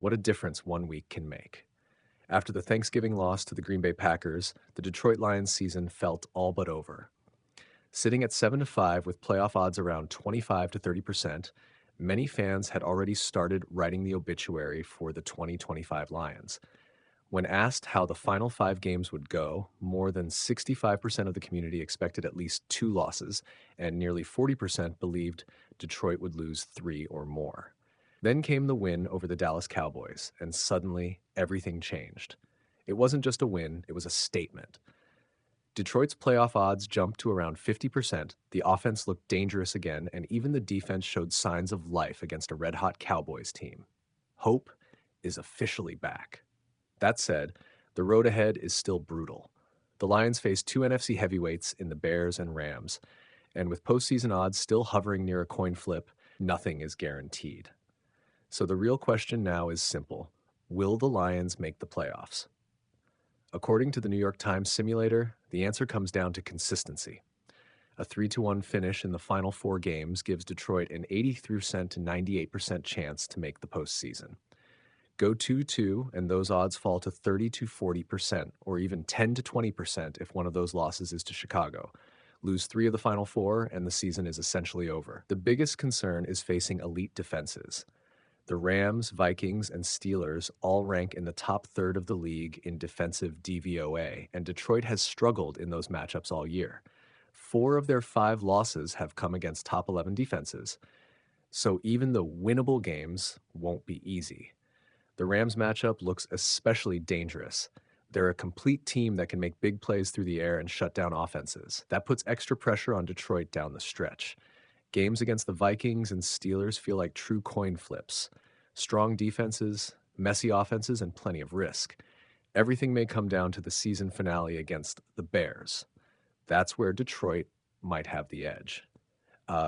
What a difference one week can make. After the Thanksgiving loss to the Green Bay Packers, the Detroit Lions season felt all but over. Sitting at 7-5 with playoff odds around 25 to 30%, many fans had already started writing the obituary for the 2025 Lions. When asked how the final 5 games would go, more than 65% of the community expected at least 2 losses, and nearly 40% believed Detroit would lose 3 or more. Then came the win over the Dallas Cowboys, and suddenly everything changed. It wasn't just a win, it was a statement. Detroit's playoff odds jumped to around 50%, the offense looked dangerous again, and even the defense showed signs of life against a red-hot Cowboys team. Hope is officially back. That said, the road ahead is still brutal. The Lions face 2 NFC heavyweights in the Bears and Rams, and with postseason odds still hovering near a coin flip, nothing is guaranteed. So the real question now is simple. Will the Lions make the playoffs? According to the New York Times simulator, the answer comes down to consistency. A 3-1 finish in the final 4 games gives Detroit an 83% to 98% chance to make the postseason. Go 2-2, and those odds fall to 30 to 40%, or even 10 to 20% if one of those losses is to Chicago. Lose 3 of the final 4, and the season is essentially over. The biggest concern is facing elite defenses. The Rams, Vikings, and Steelers all rank in the top third of the league in defensive DVOA, and Detroit has struggled in those matchups all year. 4 of their 5 losses have come against top 11 defenses, so even the winnable games won't be easy. The Rams matchup looks especially dangerous. They're a complete team that can make big plays through the air and shut down offenses. That puts extra pressure on Detroit down the stretch. Games against the Vikings and Steelers feel like true coin flips. Strong defenses, messy offenses, and plenty of risk. Everything may come down to the season finale against the Bears. That's where Detroit might have the edge.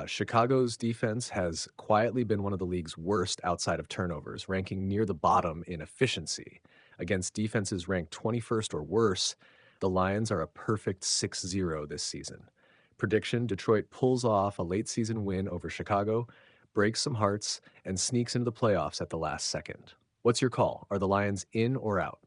Chicago's defense has quietly been one of the league's worst outside of turnovers, ranking near the bottom in efficiency. Against defenses ranked 21st or worse, the Lions are a perfect 6-0 this season. Prediction: Detroit pulls off a late season win over Chicago, breaks some hearts, and sneaks into the playoffs at the last second. What's your call? Are the Lions in or out?